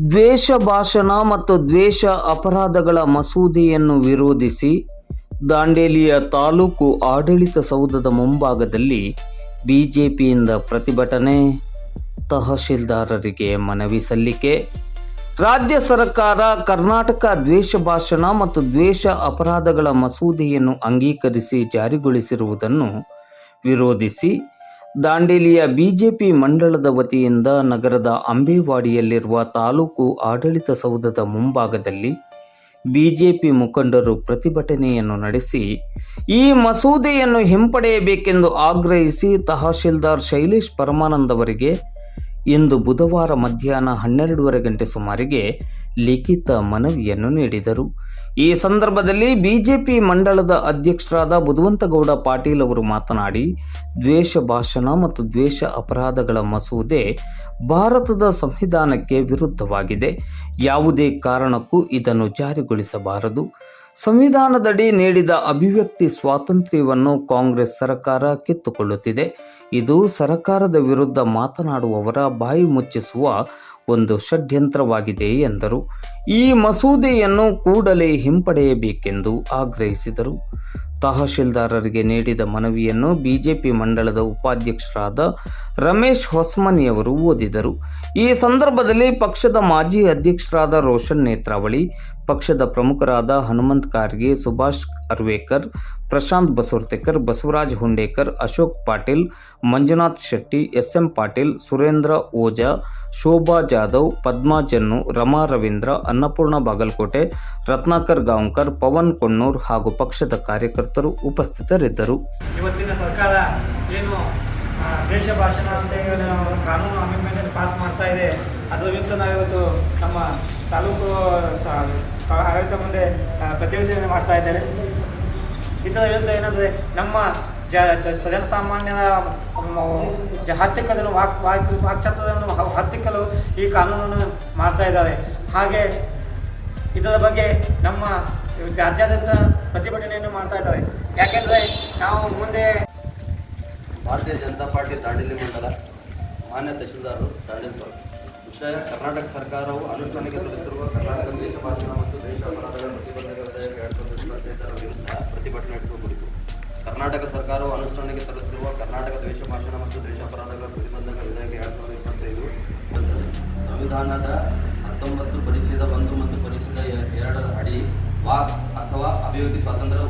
ದ್ವೇಷ ಭಾಷಣ ಮತ್ತು ದ್ವೇಷ ಅಪರಾಧಗಳ ಮಸೂದೆಯನ್ನು ವಿರೋಧಿಸಿ ದಾಂಡೇಲಿಯ ತಾಲೂಕು ಆಡಳಿತ ಸೌಧದ ಮುಂಭಾಗದಲ್ಲಿ ಬಿಜೆಪಿಯಿಂದ ಪ್ರತಿಭಟನೆ, ತಹಶೀಲ್ದಾರರಿಗೆ ಮನವಿ ಸಲ್ಲಿಕೆ. ರಾಜ್ಯ ಸರ್ಕಾರ ಕರ್ನಾಟಕ ದ್ವೇಷ ಭಾಷಣ ಮತ್ತು ದ್ವೇಷ ಅಪರಾಧಗಳ ಮಸೂದೆಯನ್ನು ಅಂಗೀಕರಿಸಿ ಜಾರಿಗೊಳಿಸಿರುವುದನ್ನು ವಿರೋಧಿಸಿ ದಾಂಡೇಲಿಯ ಬಿಜೆಪಿ ಮಂಡಳದ ವತಿಯಿಂದ ನಗರದ ಅಂಬೇವಾಡಿಯಲ್ಲಿರುವ ತಾಲೂಕು ಆಡಳಿತ ಸೌಧದ ಮುಂಭಾಗದಲ್ಲಿ ಬಿಜೆಪಿ ಮುಖಂಡರು ಪ್ರತಿಭಟನೆಯನ್ನು ನಡೆಸಿ ಈ ಮಸೂದೆಯನ್ನು ಹಿಂಪಡೆಯಬೇಕೆಂದು ಆಗ್ರಹಿಸಿ ತಹಶೀಲ್ದಾರ್ ಶೈಲೇಶ್ ಪರಮಾನಂದ್ ಅವರಿಗೆ ಇಂದು ಬುಧವಾರ ಮಧ್ಯಾಹ್ನ 12:30 ಗಂಟೆ ಸುಮಾರಿಗೆ ಲಿಖಿತ ಮನವಿಯನ್ನು ನೀಡಿದರು. ಈ ಸಂದರ್ಭದಲ್ಲಿ ಬಿಜೆಪಿ ಮಂಡಳದ ಅಧ್ಯಕ್ಷರಾದ ಬುಧವಂತಗೌಡ ಪಾಟೀಲ್ ಅವರು ಮಾತನಾಡಿ, ದ್ವೇಷ ಭಾಷಣ ಮತ್ತು ದ್ವೇಷ ಅಪರಾಧಗಳ ಮಸೂದೆ ಭಾರತದ ಸಂವಿಧಾನಕ್ಕೆ ವಿರುದ್ಧವಾಗಿದೆ. ಯಾವುದೇ ಕಾರಣಕ್ಕೂ ಇದನ್ನು ಜಾರಿಗೊಳಿಸಬಾರದು. ಸಂವಿಧಾನದಡಿ ನೀಡಿದ ಅಭಿವ್ಯಕ್ತಿ ಸ್ವಾತಂತ್ರ್ಯವನ್ನು ಕಾಂಗ್ರೆಸ್ ಸರ್ಕಾರ ಕಿತ್ತುಕೊಳ್ಳುತ್ತಿದೆ. ಇದು ಸರ್ಕಾರದ ವಿರುದ್ಧ ಮಾತನಾಡುವವರ ಬಾಯಿ ಮುಚ್ಚಿಸುವ ಒಂದು ಷಡ್ಯಂತ್ರವಾಗಿದೆ ಎಂದರು. ಈ ಮಸೂದೆಯನ್ನು ಕೂಡಲೇ ಹಿಂಪಡೆಯಬೇಕೆಂದು ಆಗ್ರಹಿಸಿದರು. ತಹಶೀಲ್ದಾರರಿಗೆ ನೀಡಿದ ಮನವಿಯನ್ನು ಬಿಜೆಪಿ ಮಂಡಳದ ಉಪಾಧ್ಯಕ್ಷರಾದ ರಮೇಶ್ ಹೊಸ್ಮನಿಯವರು ಓದಿದರು. ಈ ಸಂದರ್ಭದಲ್ಲಿ ಪಕ್ಷದ ಮಾಜಿ ಅಧ್ಯಕ್ಷರಾದ ರೋಷನ್ ನೇತ್ರಾವಳಿ, ಪಕ್ಷದ ಪ್ರಮುಖರಾದ ಹನುಮಂತ್ ಕಾರ್ಗೆ, ಸುಭಾಷ್ ಅರ್ವೇಕರ್, ಪ್ರಶಾಂತ್ ಬಸವರ್ತೆಕರ್, ಬಸವರಾಜ್ ಹುಂಡೇಕರ್, ಅಶೋಕ್ ಪಾಟೀಲ್, ಮಂಜುನಾಥ್ ಶೆಟ್ಟಿ, ಎಸ್.ಎಂ. ಪಾಟೀಲ್, ಸುರೇಂದ್ರ ಓಜಾ, ಶೋಭಾ ಜಾಧವ್, ಪದ್ಮಾ ಜನ್ನು, ರಮಾ ರವೀಂದ್ರ, ಅನ್ನಪೂರ್ಣ ಬಾಗಲಕೋಟೆ, ರತ್ನಾಕರ್ ಗಾಂವ್ಕರ್, ಪವನ್ ಕೊಣ್ಣೂರ್ ಹಾಗೂ ಪಕ್ಷದ ಕಾರ್ಯಕರ್ತರು ಉಪಸ್ಥಿತರಿದ್ದರು. ಇವತ್ತಿನ ಸರ್ಕಾರ ಏನು ದ್ವೇಷ ಭಾಷಣ ಅಂತ ಕಾನೂನು ಅಮೆಂಡ್ಮೆಂಟ್ ಪಾಸ್ ಮಾಡ್ತಾ ಇದೆ, ಅದರ ವಿರುದ್ಧ ನಾವಿವತ್ತು ನಮ್ಮ ತಾಲೂಕು ಆಡಳಿತ ಮುಂದೆ ಪ್ರತಿಭಟನೆ ಮಾಡ್ತಾ ಇದ್ದೇವೆ. ಇದರ ವಿರುದ್ಧ ಏನಂದರೆ ನಮ್ಮ ಜನಸಾಮಾನ್ಯರ ಹತ್ತಿಕ್ಕಲು ವಾಕ್ಚಾತುರ್ಯವನ್ನು ಹತ್ತಿಕ್ಕಲು ಈ ಕಾನೂನನ್ನು ಮಾಡ್ತಾ ಇದ್ದಾರೆ. ಹಾಗೆ ಇದರ ಬಗ್ಗೆ ನಮ್ಮ ರಾಜ್ಯಾದ್ಯಂತ ಪ್ರತಿಭಟನೆಯನ್ನು ಮಾಡ್ತಾ ಇದ್ದಾರೆ. ಯಾಕೆಂದರೆ ನಾವು ಮುಂದೆ ಭಾರತೀಯ ಜನತಾ ಪಾರ್ಟಿ ದಾಂಡೇಲಿ ಮಂಡಲ ಮಾನ್ಯ ತಹಶೀಲ್ದಾರರು ದಾಂಡೇಲಿ ವಿಷಯ ಕರ್ನಾಟಕ ಸರ್ಕಾರವು ಅನುಷ್ಠಾನಕ್ಕೆ ತರುತ್ತಿರುವ ಕರ್ನಾಟಕ ದ್ವೇಷ ಭಾಷಣ ಮತ್ತು ದ್ವೇಷ ಅಪರಾಧಗಳ ಪ್ರತಿಬಂಧಕ ವಿಧೇಯಕ 2025 ವಿರುದ್ಧ ಪ್ರತಿಭಟನೆ ನಡೆಸುವ ಕುರಿತು ಕರ್ನಾಟಕ ಸರ್ಕಾರವು ಅನುಷ್ಠಾನಕ್ಕೆ ತರುತ್ತಿರುವ ಕರ್ನಾಟಕ ದ್ವೇಷ ಭಾಷಣ ಮತ್ತು ದ್ವೇಷ ಅಪರಾಧಗಳ ಪ್ರತಿಬಂಧಕ ವಿಧೇಯಕ 2025 ಸಂವಿಧಾನದ 19 ಪರಿಚ್ಛೇದ 1 ಮತ್ತು ಪರಿಚ್ಛೇದ 2 ಅಡಿ ವಾಕ್ ಅಥವಾ ಅಭಿವ್ಯಕ್ತಿ ಸ್ವಾತಂತ್ರ್ಯ